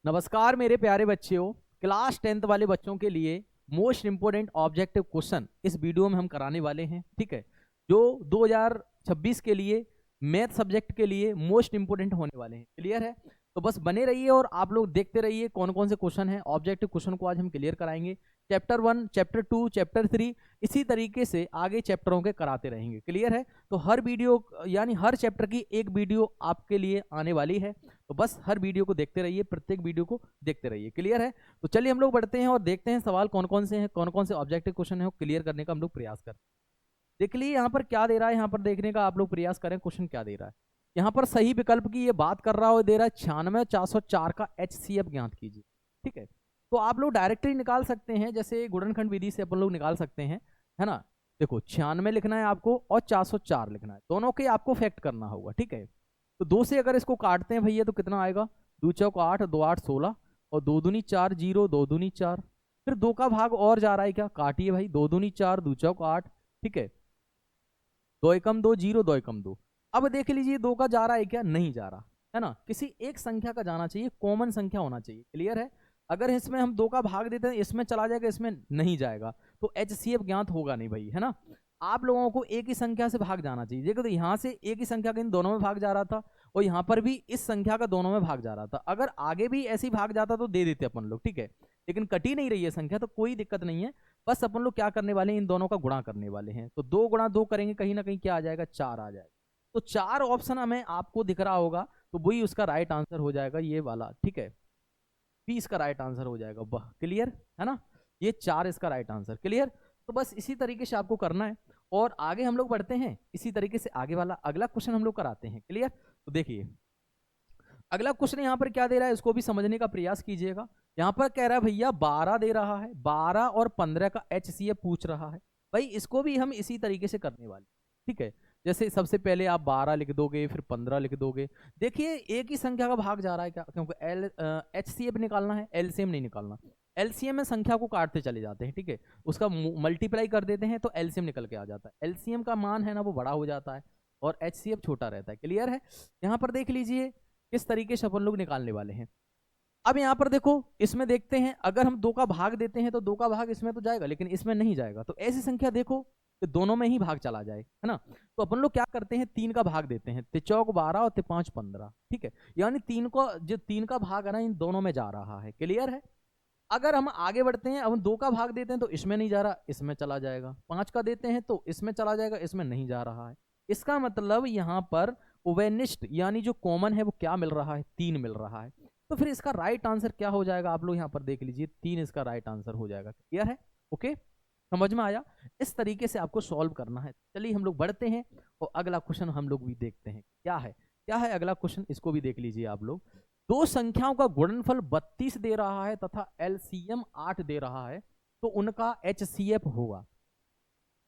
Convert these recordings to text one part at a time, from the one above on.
नमस्कार मेरे प्यारे बच्चों, क्लास 10th वाले बच्चों के लिए मोस्ट इंपोर्टेंट ऑब्जेक्टिव क्वेश्चन इस वीडियो में हम कराने वाले हैं। ठीक है, जो 2026 के लिए मैथ सब्जेक्ट के लिए मोस्ट इंपोर्टेंट होने वाले हैं। क्लियर है? तो बस बने रहिए और आप लोग देखते रहिए कौन कौन से क्वेश्चन हैं। ऑब्जेक्टिव क्वेश्चन को आज हम क्लियर कराएंगे। चैप्टर 1, चैप्टर 2, चैप्टर 3 इसी तरीके से आगे चैप्टरों के कराते रहेंगे। क्लियर है? तो हर वीडियो यानी हर चैप्टर की एक वीडियो आपके लिए आने वाली है। तो बस हर वीडियो को देखते रहिए, प्रत्येक वीडियो को देखते रहिए। क्लियर है? तो चलिए हम लोग बढ़ते हैं और देखते हैं सवाल कौन कौन से हैं, कौन कौन से ऑब्जेक्टिव क्वेश्चन है वो क्लियर करने का हम लोग प्रयास करते हैं। देख लीजिए यहाँ पर क्या दे रहा है, यहाँ पर देखने का आप लोग प्रयास करें क्वेश्चन क्या दे रहा है। यहाँ पर सही विकल्प की ये बात कर रहा हो, दे रहा है 96,404 का HCF ज्ञात कीजिए। ठीक है, तो आप लोग डायरेक्टली निकाल सकते हैं, जैसे गुणनखंड विधि से अपन लोग निकाल सकते हैं, है ना। देखो 96 लिखना है आपको और 404 लिखना है, दोनों के आपको फैक्ट करना होगा। ठीक है, तो 2 से अगर इसको काटते हैं भैया तो कितना आएगा, 2 चौक 8, 2 8 16 और 2 दूनी 4, 0 2 दूनी 4। फिर 2 का भाग और जा रहा है क्या, काटिए भाई, 2 दूनी 4, 2 चौक 8। ठीक है, 2 एकम 2, 0 2 एकम 2। अब देख लीजिए 2 का जा रहा है क्या, नहीं जा रहा है ना, किसी एक संख्या का जाना चाहिए, कॉमन संख्या होना चाहिए। क्लियर है? अगर इसमें हम 2 का भाग देते हैं, इसमें चला जाएगा, इसमें नहीं जाएगा, तो HCF ज्ञात होगा नहीं भाई, है ना। आप लोगों को एक ही संख्या से भाग जाना चाहिए। देखो तो यहाँ से एक ही संख्या का इन दोनों में भाग जा रहा था और यहाँ पर भी इस संख्या का दोनों में भाग जा रहा था। अगर आगे भी ऐसी भाग जाता तो दे देते अपन लोग। ठीक है, लेकिन कटी नहीं रही है संख्या तो कोई दिक्कत नहीं है। बस अपन लोग क्या करने वाले हैं, इन दोनों का गुणा करने वाले हैं। तो 2 गुणा 2 करेंगे, कहीं ना कहीं क्या आ जाएगा, 4 आ जाएगा। तो 4 ऑप्शन हमें आपको दिख रहा होगा, तो वही उसका राइट आंसर हो जाएगा, ये वाला। ठीक है, बी इसका राइट आंसर हो जाएगा। वाह, क्लियर है ना, ये 4 इसका राइट आंसर। क्लियर? तो बस इसी तरीके से आपको करना है और आगे हम लोग बढ़ते हैं। इसी तरीके से आगे वाला अगला क्वेश्चन हम लोग कराते हैं। क्लियर? तो देखिए अगला क्वेश्चन यहाँ पर क्या दे रहा है, इसको भी समझने का प्रयास कीजिएगा। यहाँ पर कह रहा है भैया 12 दे रहा है, 12 और 15 का HCF पूछ रहा है। भाई इसको भी हम इसी तरीके से करने वाले। ठीक है, जैसे सबसे पहले आप 12 लिख दोगे, फिर 15 लिख दोगे। देखिए एक ही संख्या का भाग जा रहा है क्या, क्योंकि HCF निकालना है, LCM नहीं निकालना। LCM में संख्या को काटते चले जाते हैं। ठीक है, उसका मल्टीप्लाई कर देते हैं तो LCM निकल के आ जाता है। LCM का मान है ना वो बड़ा हो जाता है और HCF छोटा रहता है। क्लियर है? यहाँ पर देख लीजिए किस तरीके से अपन लोग निकालने वाले हैं। अब यहाँ पर देखो, इसमें देखते हैं, अगर हम 2 का भाग देते हैं तो 2 का भाग इसमें तो जाएगा लेकिन इसमें नहीं जाएगा। तो ऐसी संख्या देखो कि दोनों में ही भाग चला जाए, है ना। तो अपन लोग क्या करते हैं, 3 का भाग देते हैं, 3 चौक 12 और 3 5 15। ठीक है, यानी 3 को जो 3 का भाग है ना इन दोनों में जा रहा है। क्लियर है? अगर हम आगे बढ़ते हैं, अब हम 2 का भाग देते हैं तो इसमें नहीं जा रहा, इसमें चला जाएगा। 5 का देते हैं तो इसमें चला जाएगा, इसमें नहीं जा रहा है। इसका मतलब यहाँ पर उभयनिष्ठ यानी जो कॉमन है वो क्या मिल रहा है, 3 मिल रहा है। तो फिर इसका राइट आंसर क्या हो जाएगा, आप लोग यहाँ पर देख लीजिए, 3 इसका राइट आंसर हो जाएगा। क्लियर है? ओके, समझ में आया? इस तरीके से आपको सॉल्व करना है। चलिए हम लोग बढ़ते हैं और अगला क्वेश्चन हम लोग भी देखते हैं क्या है। क्या है अगला क्वेश्चन, इसको भी देख लीजिए आप लोग। 2 संख्याओं का गुणनफल 32 दे रहा है तथा LCM 8 दे रहा है, तो उनका HCF होगा।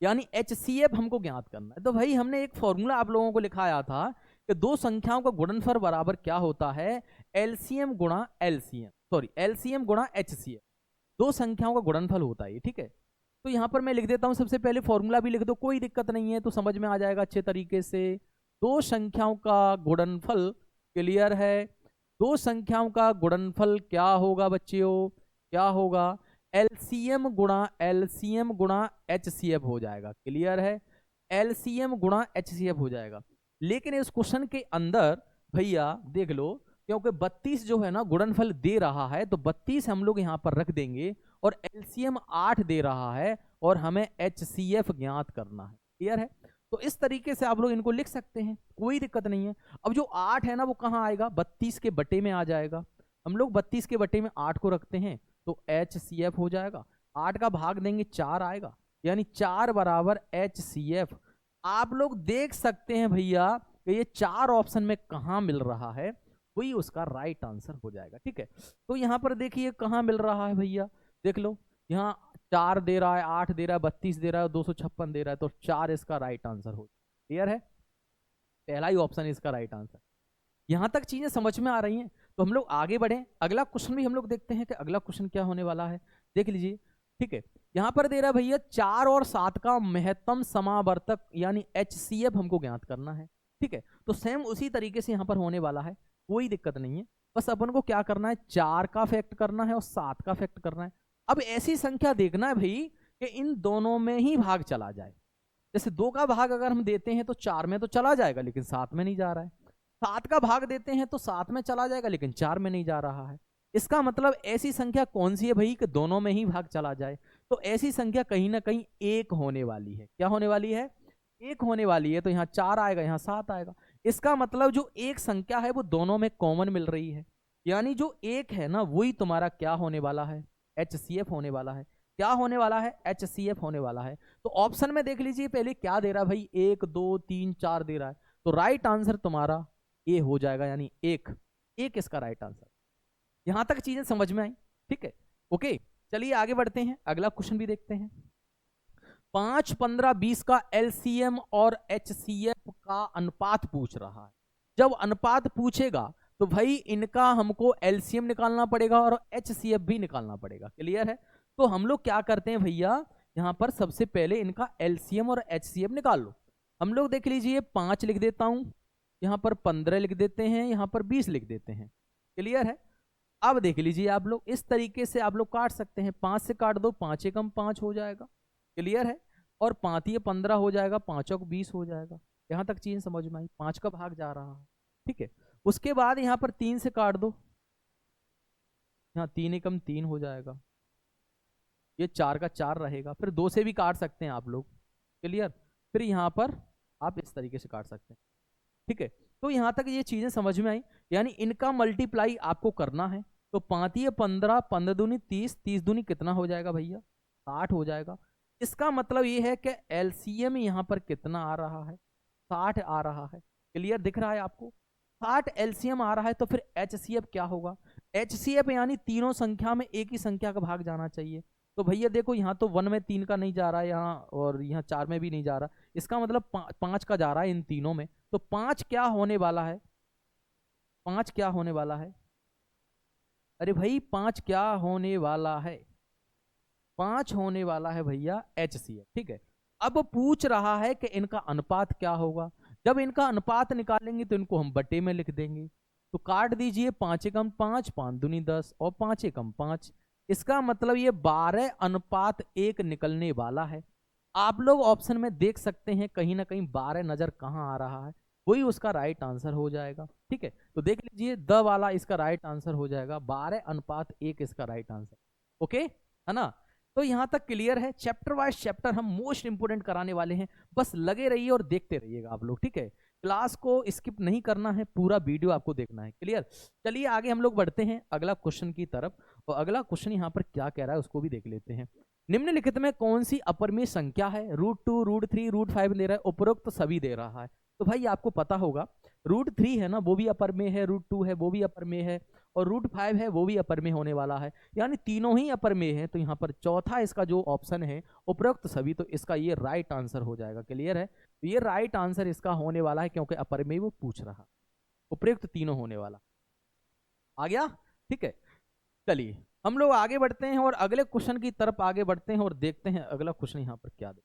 यानी HCF हमको ज्ञात करना है। तो भाई हमने एक फॉर्मूला आप लोगों को लिखाया था कि 2 संख्याओं का गुणनफल बराबर क्या होता है, LCM गुणा LCM, सॉरी LCM गुणा HCF। 2 संख्याओं का गुणनफल होता है। ठीक है, तो यहां पर मैं लिख देता हूं, सबसे पहले फॉर्मूला भी लिख दो, कोई दिक्कत नहीं है, तो समझ में आ जाएगा अच्छे तरीके से। 2 संख्याओं का गुणनफल, क्लियर है, 2 संख्याओं का गुणनफल क्या होगा बच्चियों, क्या होगा, LCM गुणा HCF हो जाएगा। क्लियर है? LCM गुणा HCF हो जाएगा। लेकिन इस क्वेश्चन के अंदर भैया देख लो, क्योंकि 32 जो है ना गुणनफल दे रहा है, तो 32 हम लोग यहाँ पर रख देंगे और LCM 8 दे रहा है और हमें HCF ज्ञात करना है। क्लियर है? तो इस तरीके से आप लोग इनको लिख सकते हैं, कोई दिक्कत नहीं है। अब जो 8 है ना वो कहाँ आएगा, 32 के बटे में आ जाएगा। हम लोग 32 के बटे में 8 को रखते हैं तो HCF हो जाएगा। 8 का भाग देंगे 4 आएगा, यानी 4 बराबर HCF। आप लोग देख सकते हैं भैया कि ये 4 ऑप्शन में कहाँ मिल रहा है, वही उसका राइट आंसर हो जाएगा। ठीक है, तो यहाँ पर देखिए कहाँ मिल रहा है भैया, देख लो, यहाँ 4 दे रहा है, 8 दे रहा है, 32 दे रहा है, 256 दे रहा है, तो 4 इसका राइट आंसर हो। क्लियर है? पहला ही ऑप्शन इसका राइट आंसर। यहां तक चीजें समझ में आ रही हैं, तो हम लोग आगे बढ़े, अगला क्वेश्चन भी हम लोग देखते हैं कि अगला क्वेश्चन क्या होने वाला है। देख लीजिए, ठीक है, यहां पर दे रहा है भैया 4 और 7 का महत्तम समावर्तक यानी HCF हमको ज्ञात करना है। ठीक है, तो सेम उसी तरीके से यहां पर होने वाला है, कोई दिक्कत नहीं है। बस अपन को क्या करना है, 4 का फैक्ट करना है और 7 का फैक्ट करना है। अब ऐसी संख्या देखना है भाई कि इन दोनों में ही भाग चला जाए। जैसे 2 का भाग अगर हम देते हैं तो 4 में तो चला जाएगा लेकिन 7 में नहीं जा रहा है। 7 का भाग देते हैं तो 7 में चला जाएगा लेकिन 4 में नहीं जा रहा है। इसका मतलब ऐसी संख्या कौन सी है भाई कि दोनों में ही भाग चला जाए? तो ऐसी संख्या कहीं ना कहीं एक होने वाली है। क्या होने वाली है? एक होने वाली है। तो यहाँ 4 आएगा, यहाँ 7 आएगा। इसका मतलब जो एक संख्या है वो दोनों में कॉमन मिल रही है, यानी जो एक है ना वही तुम्हारा क्या होने वाला है, HCF होने वाला है। क्या होने वाला है? HCF होने वाला है। तो ऑप्शन में देख लीजिए पहले क्या दे रहा है भाई, 1 2 3 4 दे रहा है। तो राइट आंसर तुम्हारा ए हो जाएगा, यानी एक इसका राइट आंसर। यहां तक चीजें समझ में आई? ठीक है, ओके। चलिए आगे बढ़ते हैं, अगला क्वेश्चन भी देखते हैं। 5, 15, 20 का LCM और HCF का अनुपात पूछ रहा है। जब अनुपात पूछेगा तो भाई इनका हमको LCM निकालना पड़ेगा और HCF भी निकालना पड़ेगा। क्लियर है? तो हम लोग क्या करते हैं भैया, यहां पर सबसे पहले इनका LCM और HCF निकाल लो। हम लोग देख लीजिए 5 लिख देता हूं, यहां पर 15 लिख देते हैं, यहां पर 20 लिख देते हैं। क्लियर है? अब देख लीजिए आप लोग इस तरीके से आप लोग काट सकते हैं। 5 से काट दो, 5 एकम 5 हो जाएगा। क्लियर है? और 5 ये 15 हो जाएगा, 5 और 20 हो जाएगा। यहां तक चीज समझ में आई? 5 का भाग जा रहा है। ठीक है, उसके बाद यहां पर 3 से काट दो, यहाँ 3 एकम 3 हो जाएगा, ये 4 का 4 रहेगा। फिर 2 से भी काट सकते हैं आप लोग। क्लियर? फिर यहाँ पर आप इस तरीके से काट सकते हैं। ठीक है, तो यहां तक ये चीजें समझ में आई। यानी इनका मल्टीप्लाई आपको करना है। तो 5 ये 15, 15 दूनी 30, 30 दूनी कितना हो जाएगा भैया? 60 हो जाएगा। इसका मतलब ये है कि LCM यहां पर कितना आ रहा है? 60 आ रहा है। क्लियर दिख रहा है आपको? 60 LCM आ रहा है। तो फिर HCF क्या होगा? HCF यानी तीनों संख्या में एक ही संख्या का भाग जाना चाहिए। तो भैया देखो यहाँ तो 1 में 3 का नहीं जा रहा है यहाँ, और यहाँ 4 में भी नहीं जा रहा। इसका मतलब 5 का जा रहा है इन तीनों में। तो 5 क्या होने वाला है? 5 क्या होने वाला है? अरे भाई 5 क्या होने वाला है? 5 होने वाला है भैया HCF। ठीक है, अब पूछ रहा है कि इनका अनुपात क्या होगा। जब इनका अनुपात निकालेंगे तो इनको हम बटे में लिख देंगे। तो काट दीजिए, 5 एकम 5, 5 दूनी 10 और 5 एकम 5। इसका मतलब ये 12:1 निकलने वाला है। आप लोग ऑप्शन में देख सकते हैं कहीं ना कहीं 12 नजर कहाँ आ रहा है, वही उसका राइट आंसर हो जाएगा। ठीक है, तो देख लीजिए द वाला इसका राइट आंसर हो जाएगा, 12:1 इसका राइट आंसर। ओके है ना? तो यहां तक क्लियर है? चैप्टर वाइज चैप्टर हम मोस्ट इंपोर्टेंट कराने वाले हैं, बस लगे रहिए और देखते रहिएगा आप लोग। ठीक है, क्लास को स्किप नहीं करना है, पूरा वीडियो आपको देखना है। क्लियर? चलिए आगे हम लोग बढ़ते हैं अगला क्वेश्चन की तरफ। और अगला क्वेश्चन यहाँ पर क्या कह रहा है उसको भी देख लेते हैं। निम्नलिखित में कौन सी अपरिमेय संख्या है? √2, √3, √5 दे रहा है, उपरोक्त सभी दे रहा है। तो भाई आपको पता होगा √3 है ना, वो भी अपरिमेय है, √2 है वो भी अपरिमेय है, और √5 है वो भी अपरिमेय होने वाला है। यानी तीनों ही अपरिमेय है। तो यहाँ पर चौथा इसका जो ऑप्शन है उपरोक्त सभी, तो इसका ये राइट आंसर हो जाएगा। क्लियर है? तो ये राइट आंसर इसका होने वाला है, क्योंकि अपरिमेय वो पूछ रहा, उपरोक्त तीनों होने वाला। आ गया? ठीक है, चलिए हम लोग आगे बढ़ते हैं और अगले क्वेश्चन की तरफ आगे बढ़ते हैं और देखते हैं अगला क्वेश्चन यहाँ पर क्या दे।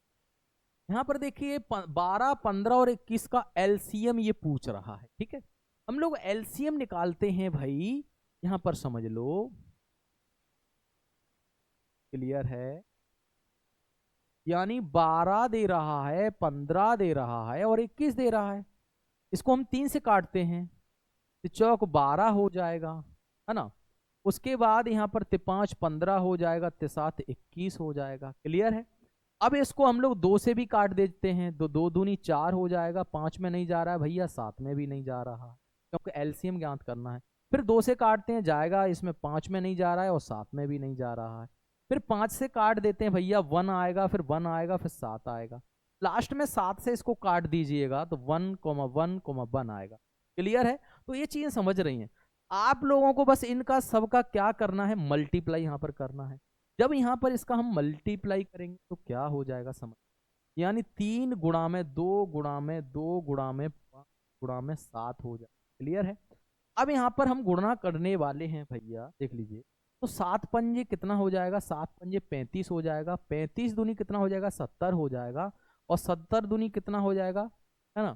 यहाँ पर देखिए 12, 15 और 21 का LCM ये पूछ रहा है। ठीक है, हम लोग LCM निकालते हैं भाई, यहां पर समझ लो। क्लियर है? यानी 12 दे रहा है, 15 दे रहा है और 21 दे रहा है। इसको हम 3 से काटते हैं तो चौक 12 हो जाएगा, है ना? उसके बाद यहाँ पर 5 15 हो जाएगा, 7 21 हो जाएगा। क्लियर है? अब इसको हम लोग 2 से भी काट देते हैं, तो 2 दूनी 4 हो जाएगा। 5 में नहीं जा रहा है भैया, 7 में भी नहीं जा रहा, क्योंकि LCM ज्ञात करना है। फिर 2 से काटते हैं, जाएगा, इसमें 5 में नहीं जा रहा है और 7 में भी नहीं जा रहा है। फिर 5 से काट देते हैं भैया, 1 आएगा, फिर 1 आएगा, फिर 7 आएगा। लास्ट में 7 से इसको काट दीजिएगा तो 1, 1, 1 आएगा। क्लियर है? तो ये चीजें समझ रही हैं आप लोगों को? बस इनका सबका क्या करना है? मल्टीप्लाई यहाँ पर करना है। जब यहाँ पर इसका हम मल्टीप्लाई करेंगे तो क्या हो जाएगा समझ, यानी 3 गुणा में 2 गुणा में 2 गुणा में 5 गुणा में 7 हो जाएगा। क्लियर है? अब यहाँ पर हम गुणा करने वाले हैं भैया, देख लीजिए। तो 7 पंजे कितना हो जाएगा? 7 पंजे 35 हो जाएगा। 35 दूनी कितना हो जाएगा? 70 हो जाएगा। और 70 दूनी कितना हो जाएगा, है ना?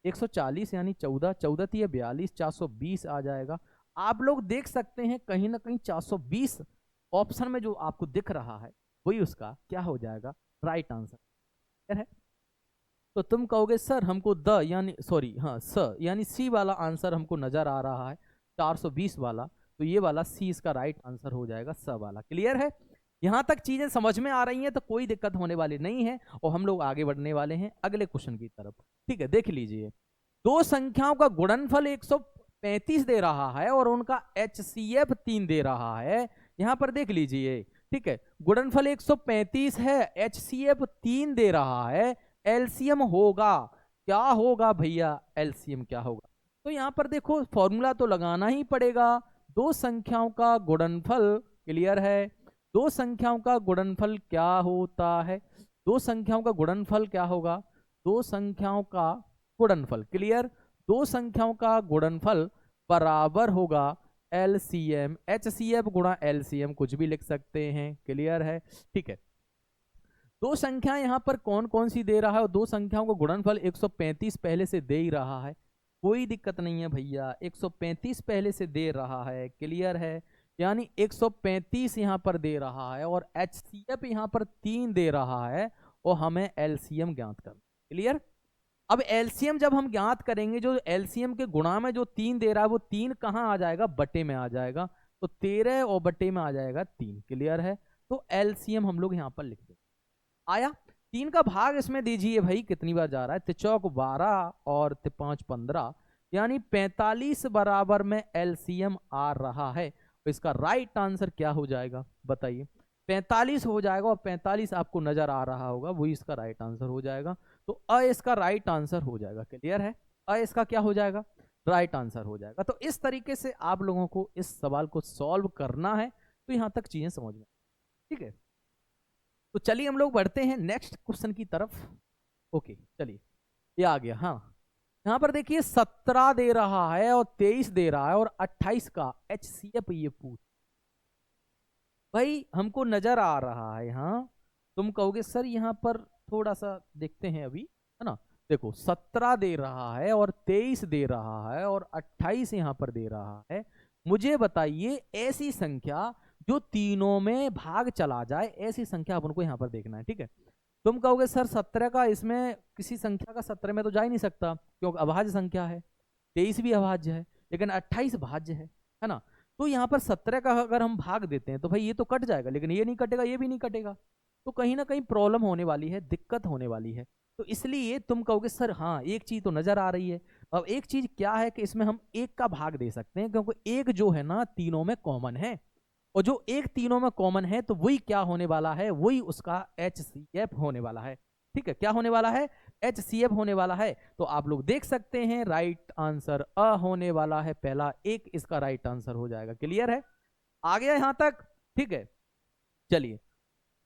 140, यानी 14, 14 थी 42, 420 आ जाएगा। आप लोग देख सकते हैं कहीं ना कहीं 420 ऑप्शन में जो आपको दिख रहा है वही उसका क्या हो जाएगा, राइट आंसर है। तो तुम कहोगे सर हमको द यानी सॉरी हाँ स यानी सी वाला आंसर हमको नजर आ रहा है 420 वाला, तो ये वाला सी इसका राइट आंसर हो जाएगा, स वाला। क्लियर है? यहां तक चीजें समझ में आ रही हैं तो कोई दिक्कत होने वाली नहीं है और हम लोग आगे बढ़ने वाले हैं अगले क्वेश्चन की तरफ। ठीक है, देख लीजिए। दो संख्याओं का गुणनफल 135 दे रहा है और उनका HCF 3 दे रहा है। यहां पर देख लीजिए, ठीक है, गुणनफल 135 है, HCF 3 दे रहा है, एलसीएम होगा क्या होगा भैया, एलसीएम क्या होगा? तो यहां पर देखो फॉर्मूला तो लगाना ही पड़ेगा, दो संख्याओं का गुणनफल। क्लियर है? दो संख्याओं का गुणनफल क्या होता है? दो संख्याओं का गुणनफल क्या होगा? दो संख्याओं का गुणनफल। क्लियर? दो संख्याओं का गुणनफल बराबर होगा एलसीएम, एचसीएफ गुणा एलसीएम, कुछ भी लिख सकते हैं। क्लियर है? ठीक है, दो संख्याएं यहां पर कौन कौन सी दे रहा है और दो संख्याओं का गुणनफल 135 पहले से दे ही रहा है, कोई दिक्कत नहीं है भैया, 135 पहले से दे रहा है। क्लियर है? यानी 135 यहां पर दे रहा है और एचसीएफ यहां पर 3 दे रहा है और हमें एलसीएम ज्ञात करना। क्लियर? अब एलसीएम जब हम ज्ञात करेंगे, जो एलसीएम के गुणा में जो 3 दे रहा है वो 3 कहां आ जाएगा, बटे में आ जाएगा, तो 13 और बटे में आ जाएगा 3। क्लियर है? तो एलसीएम हम लोग यहां पर लिख देंगे। आया? 3 का भाग इसमें दीजिए भाई, कितनी बार जा रहा है, 3 12 और 5 15, यानी 45 बराबर में एलसीएम आ रहा है। तो इसका राइट आंसर क्या हो जाएगा बताइए? 45 हो जाएगा और 45 आपको नजर आ रहा होगा, वही इसका राइट आंसर हो जाएगा। तो अ इसका राइट आंसर हो जाएगा। क्लियर है? अ इसका क्या हो जाएगा, राइट आंसर हो जाएगा। तो इस तरीके से आप लोगों को इस सवाल को सॉल्व करना है। तो यहां तक चीजें समझ में, ठीक है? तो चलिए हम लोग बढ़ते हैं नेक्स्ट क्वेश्चन की तरफ। ओके, चलिए ये आ गया। हाँ, यहां पर देखिए 17 दे रहा है और 23 दे रहा है और 28 का HCF ये पूछ भाई हमको नजर आ रहा है। हाँ, तुम कहोगे सर यहां पर थोड़ा सा देखते हैं अभी, है ना? देखो 17 दे रहा है और 23 दे रहा है और 28 यहां पर दे रहा है। मुझे बताइए ऐसी संख्या जो तीनों में भाग चला जाए, ऐसी संख्या अपन को यहां पर देखना है। ठीक है, तुम कहोगे सर 17 का इसमें किसी संख्या का 17 में तो जा ही नहीं सकता क्योंकि अभाज्य संख्या है, 23 भी अभाज्य है, लेकिन 28 भाज्य है ना? तो यहाँ पर 17 का अगर हम भाग देते हैं तो भाई ये तो कट जाएगा, लेकिन ये नहीं कटेगा, ये भी नहीं कटेगा, तो कहीं ना कहीं प्रॉब्लम होने वाली है, दिक्कत होने वाली है। तो इसलिए तुम कहोगे सर हाँ एक चीज तो नजर आ रही है। अब एक चीज क्या है कि इसमें हम एक का भाग दे सकते हैं, क्योंकि एक जो है ना तीनों में कॉमन है, और जो एक तीनों में कॉमन है तो वही क्या होने वाला है, वही उसका HCF होने वाला है। ठीक है, क्या होने वाला है, HCF होने वाला है। तो आप लोग देख सकते हैं राइट आंसर अ होने वाला है, पहला एक इसका राइट आंसर हो जाएगा। क्लियर है? आ गया यहां तक? ठीक है, चलिए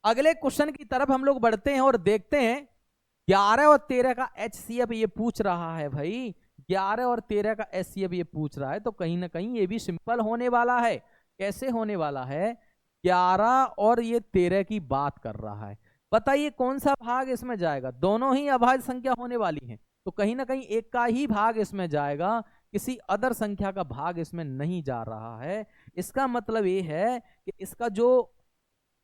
अगले क्वेश्चन की तरफ हम लोग बढ़ते हैं और देखते हैं 11 और 13 का HCF ये पूछ रहा है भाई, 11 और 13 का HCF ये पूछ रहा है, तो कहीं ना कहीं ये भी सिंपल होने वाला है। कैसे होने वाला है? 11 और ये 13 की बात कर रहा है, बताइए कौन सा भाग इसमें जाएगा? दोनों ही अभाज्य संख्या होने वाली हैं, तो कहीं ना कहीं एक का ही भाग इसमें जाएगा, किसी अदर संख्या का भाग इसमें नहीं जा रहा है। इसका मतलब ये है कि इसका जो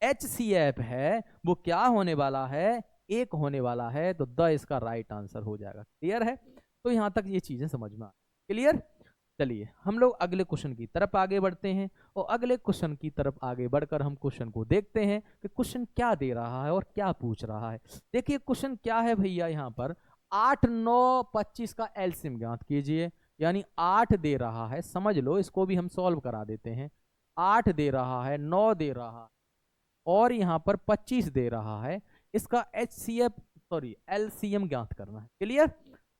HCF है वो क्या होने वाला है, एक होने वाला है, तो द इसका राइट आंसर हो जाएगा। क्लियर है? तो यहां तक ये चीजें समझ में आ क्लियर? चलिए हम लोग अगले क्वेश्चन की तरफ आगे बढ़ते हैं और अगले क्वेश्चन की तरफ आगे बढ़कर हम क्वेश्चन को देखते हैं कि क्वेश्चन क्या दे रहा है और क्या पूछ रहा है। देखिए क्वेश्चन क्या है भैया, यहाँ पर 8 9 25 का एलसीएम ज्ञात कीजिए, यानी 8 दे रहा है, समझ लो इसको भी हम सॉल्व करा देते हैं। 8 दे रहा है, 9 दे रहा है और यहाँ पर 25 दे रहा है, इसका एलसीएम ज्ञात करना है। क्लियर?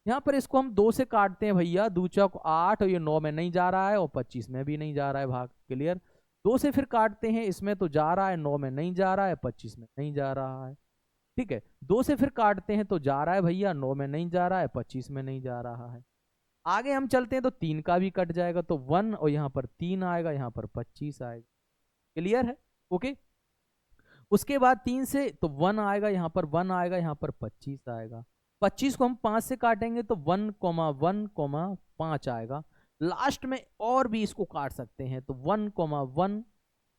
यहाँ पर इसको हम 2 से काटते हैं भैया, 2 चौक 8 और ये 9 में नहीं जा रहा है और 25 में भी नहीं जा रहा है भाग। क्लियर? 2 से फिर काटते हैं, इसमें तो जा रहा है, 9 में नहीं जा रहा है, 25 में नहीं जा रहा है। ठीक है, 2 से फिर काटते हैं तो जा रहा है भैया, 9 में नहीं जा रहा है, 25 में नहीं जा रहा है। आगे हम चलते हैं तो 3 का भी कट जाएगा, तो 1 और यहाँ पर 3 आएगा, यहाँ पर 25 आएगा। क्लियर है? ओके, उसके बाद 3 से तो 1 आएगा, यहाँ पर 1 आएगा, यहाँ पर 25 आएगा। 25 को हम 5 से काटेंगे तो 1, 1, 5 आएगा, लास्ट में और भी इसको काट सकते हैं, तो 1,1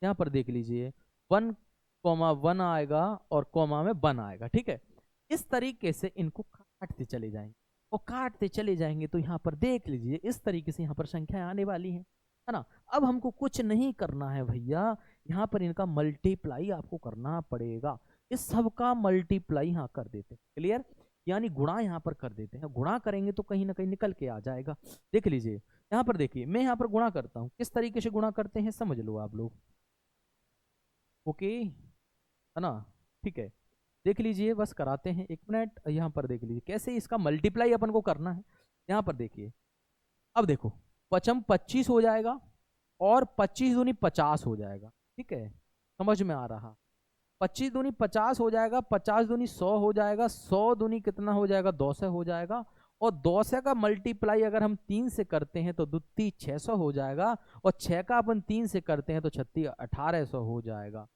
यहाँ पर देख लीजिए 1,1 आएगा और कॉमा में 1 आएगा, ठीक है। इस तरीके से इनको काटते चले जाएंगे और काटते चले जाएंगे तो यहाँ पर देख लीजिए इस तरीके से यहाँ पर संख्याएं आने वाली हैं, है ना। अब हमको कुछ नहीं करना है भैया, यहाँ पर इनका मल्टीप्लाई आपको करना पड़ेगा। इस सब का मल्टीप्लाई यहाँ कर देते हैं, क्लियर, यानी गुणा यहाँ पर कर देते हैं। गुणा करेंगे तो कहीं ना कहीं निकल के आ जाएगा। देख लीजिए यहाँ पर, देखिए मैं यहाँ पर गुणा करता हूँ, किस तरीके से गुणा करते हैं समझ लो आप लोग, ओके, है ना, ठीक है। देख लीजिए बस कराते हैं, 1 मिनट। यहाँ पर देख लीजिए कैसे इसका मल्टीप्लाई अपन को करना है। यहाँ पर देखिए, अब देखो 55 25 हो जाएगा और 25 दूनी 50 हो जाएगा, ठीक है, समझ में आ रहा। 25 दूनी 50 हो जाएगा, 50 दूनी 100 हो जाएगा, 100 दूनी कितना हो जाएगा 200 हो जाएगा, और 200 का मल्टीप्लाई अगर हम 3 से करते हैं तो 2 600 हो जाएगा, और 6 का अपन 3 से करते हैं तो 36 1800 हो जाएगा।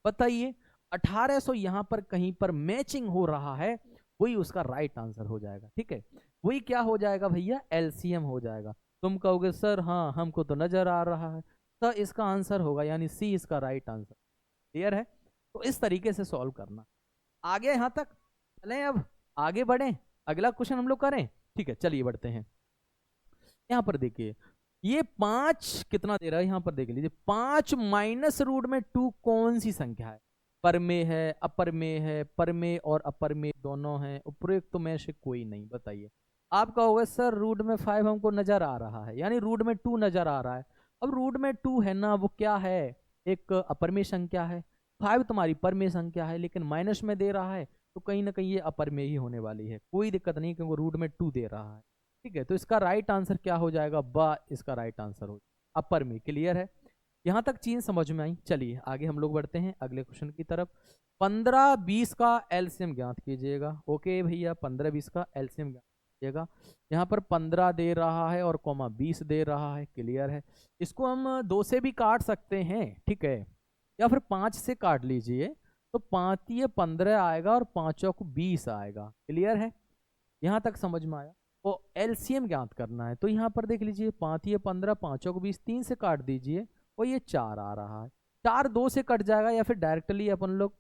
बताइए 1800 यहाँ पर कहीं पर मैचिंग हो रहा है, वही उसका राइट आंसर हो जाएगा, ठीक है। वही क्या हो जाएगा भैया, एलसीएम हो जाएगा। तुम कहोगे सर हाँ हमको तो नजर आ रहा है, तो इसका आंसर होगा यानी सी इसका राइट आंसर। क्लियर है, तो इस तरीके से सॉल्व करना। आगे यहाँ तक चलें, अब आगे बढ़ें, अगला क्वेश्चन हम लोग करें, ठीक है, चलिए बढ़ते हैं। यहाँ पर देखिए ये 5 कितना दे रहा है, यहाँ पर देख लीजिए 5 माइनस रूट में 2 कौन सी संख्या है, पर में है, अपर में है, पर में और अपर में दोनों हैं, उपरोक्त में से कोई नहीं। बताइए, आप कहोगे सर रूट में 5 हमको नजर आ रहा है, यानी रूट में 2 नजर आ रहा है। अब रूट में 2 है ना, वो क्या है, एक अपर में संख्या है, 5 तुम्हारी पर में संख्या है, लेकिन माइनस में दे रहा है तो कहीं ना कहीं ये अपर में ही होने वाली है, कोई दिक्कत नहीं क्योंकि रूट में 2 दे रहा है, ठीक है। तो इसका राइट आंसर क्या हो जाएगा, बा इसका राइट आंसर हो अपर में। क्लियर है, यहां तक चीज समझ में आई। चलिए आगे हम लोग बढ़ते हैं अगले क्वेश्चन की तरफ। 15 20 का एलसीएम ज्ञात कीजिएगा। ओके भैया, 15 20 का एलसीएम ज्ञात कीजिएगा। यहाँ पर 15 दे रहा है और कॉमा 20 दे रहा है। क्लियर है, इसको हम 2 से भी काट सकते हैं, ठीक है, या फिर 5 से काट लीजिए, तो 5 ये 15 आएगा और 5 को 20 आएगा। क्लियर है, यहाँ तक समझ में आया। तो एलसीएम ज्ञात करना है, तो यहाँ पर देख लीजिए 5 ये 15, 5 को 20, 3 से काट दीजिए और ये 4 आ रहा है। 4 2 से कट जाएगा, या फिर डायरेक्टली अपन लोग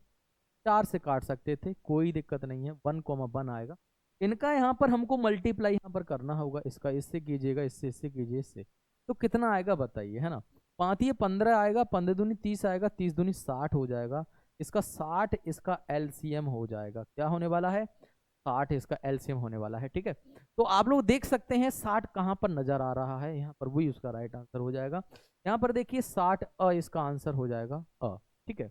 4 से काट सकते थे, कोई दिक्कत नहीं है, 1,1 आएगा। इनका यहाँ पर हमको मल्टीप्लाई यहाँ पर करना होगा, इसका इससे कीजिएगा, इससे कीजिए, इससे तो कितना आएगा बताइए, है ना। 5 ये 15 आएगा, 15 दूनी 30 आएगा, 30 दूनी 60 हो जाएगा, इसका 60 इसका एलसीएम हो जाएगा। क्या होने वाला है, 60 इसका एलसीएम होने वाला है, ठीक है। तो आप लोग देख सकते हैं 60 कहाँ पर नजर आ रहा है, यहाँ पर, वही उसका राइट आंसर हो जाएगा। यहाँ पर देखिए 60 इसका आंसर हो जाएगा, ठीक है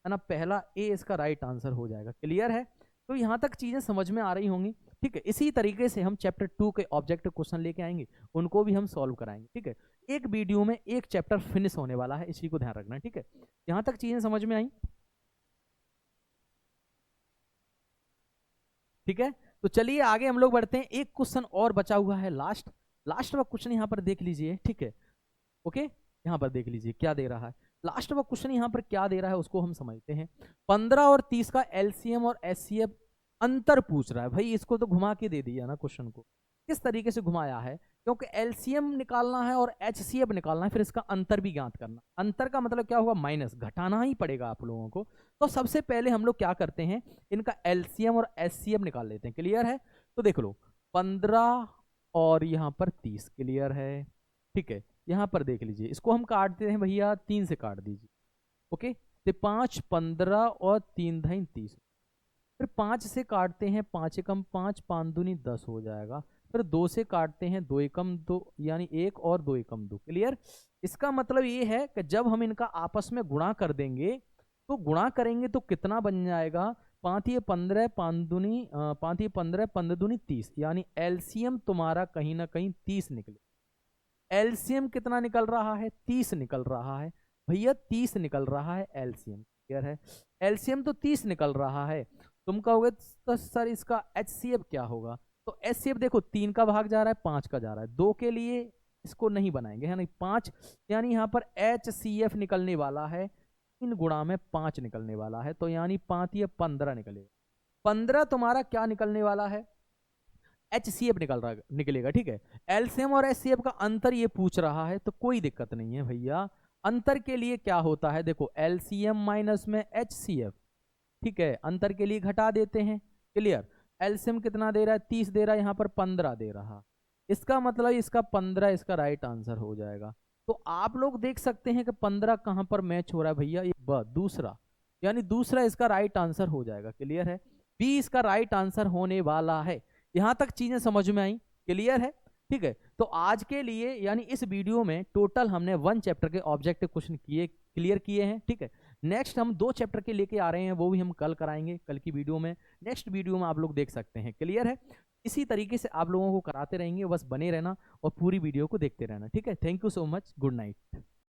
ना, पहला ए इसका राइट आंसर हो जाएगा। क्लियर है, तो यहाँ तक चीजें समझ में आ रही होंगी, ठीक है। इसी तरीके से हम चैप्टर 2 के ऑब्जेक्टिव क्वेश्चन लेके आएंगे, उनको भी हम सॉल्व कराएंगे, ठीक है। एक वीडियो में एक चैप्टर फिनिश होने वाला है, इसी को ध्यान रखना है, ठीक है। यहाँ तक चीजें समझ में आई, ठीक है। तो चलिए आगे हम लोग बढ़ते हैं, एक क्वेश्चन और बचा हुआ है, लास्ट लास्ट वाला क्वेश्चन यहाँ पर देख लीजिए, ठीक है, ओके। यहाँ पर देख लीजिए क्या दे रहा है, लास्ट वाला क्वेश्चन यहाँ पर क्या दे रहा है उसको हम समझते हैं। 15 और 30 का एलसीएम और एचसीएफ अंतर पूछ रहा है। भाई इसको तो घुमा के दे दिया ना क्वेश्चन को, किस तरीके से घुमाया है, क्योंकि एलसीएम निकालना है और एचसीएफ निकालना है, फिर इसका अंतर भी ज्ञात करना। अंतर का मतलब क्या होगा, माइनस, घटाना ही पड़ेगा आप लोगों को। तो सबसे पहले हम लोग क्या करते हैं, इनका एलसीएम और एचसीएफ निकाल लेते हैं। क्लियर है, तो देख लो 15 और यहाँ पर 30, क्लियर है, ठीक है। यहाँ पर देख लीजिए, इसको हम काटते हैं भैया, 3 से काट दीजिए, ओके। तो 5 15 और 3 धाई 30, फिर 5 से काटते हैं, 5 एकम 5, 5 दूनी 10 हो जाएगा। फिर 2 से काटते हैं, 2 एकम 2 यानी 1 और 2 एकम 2। क्लियर, इसका मतलब ये है कि जब हम इनका आपस में गुणा कर देंगे, तो गुणा करेंगे तो कितना बन जाएगा, 5 ये 15, 5 दूनी 5 ये 15, 15 दूनी 30, यानी एलसीएम तुम्हारा कहीं ना कहीं 30 निकले। एलसीएम कितना निकल रहा है, 30 निकल रहा है भैया, 30 निकल रहा है एलसीएम। क्लियर है, एलसीएम तो 30 निकल रहा है। तुम कहोगे तो सर इसका एचसीएफ क्या होगा, तो एचसीएफ देखो 3 का भाग जा रहा है, 5 का जा रहा है, 2 के लिए इसको नहीं बनाएंगे, है नहीं, 5 यानी यहाँ पर एचसीएफ निकलने वाला है, 3 गुणा में 5 निकलने वाला है, तो यानी 5 ये 15 निकलेगा। 15 तुम्हारा क्या निकलने वाला है, HCF निकलेगा, ठीक है। एलसीएम और HCF का अंतर ये पूछ रहा है तो कोई दिक्कत नहीं है भैया। अंतर के लिए क्या होता है, देखो LCM माइनस में HCF, ठीक है, अंतर के लिए घटा देते हैं, क्लियर। एलसीएम कितना दे रहा है, 30 दे रहा है, यहाँ पर 15 दे रहा, इसका मतलब इसका 15 इसका राइट आंसर हो जाएगा। तो आप लोग देख सकते हैं कि 15 कहां पर मैच हो रहा है भैया, ये दूसरा, यानी दूसरा इसका राइट आंसर हो जाएगा, क्लियर है। बी इसका राइट आंसर होने वाला है। यहां तक चीजें समझ में आई, क्लियर है, ठीक है। तो आज के लिए यानी इस वीडियो में टोटल हमने 1 चैप्टर के ऑब्जेक्टिव क्वेश्चन क्लियर किए हैं, ठीक है। नेक्स्ट हम 2 चैप्टर के लेके आ रहे हैं, वो भी हम कल कराएंगे, कल की वीडियो में, नेक्स्ट वीडियो में आप लोग देख सकते हैं, क्लियर है। इसी तरीके से आप लोगों को कराते रहेंगे, बस बने रहना और पूरी वीडियो को देखते रहना, ठीक है। Thank you so much, good night.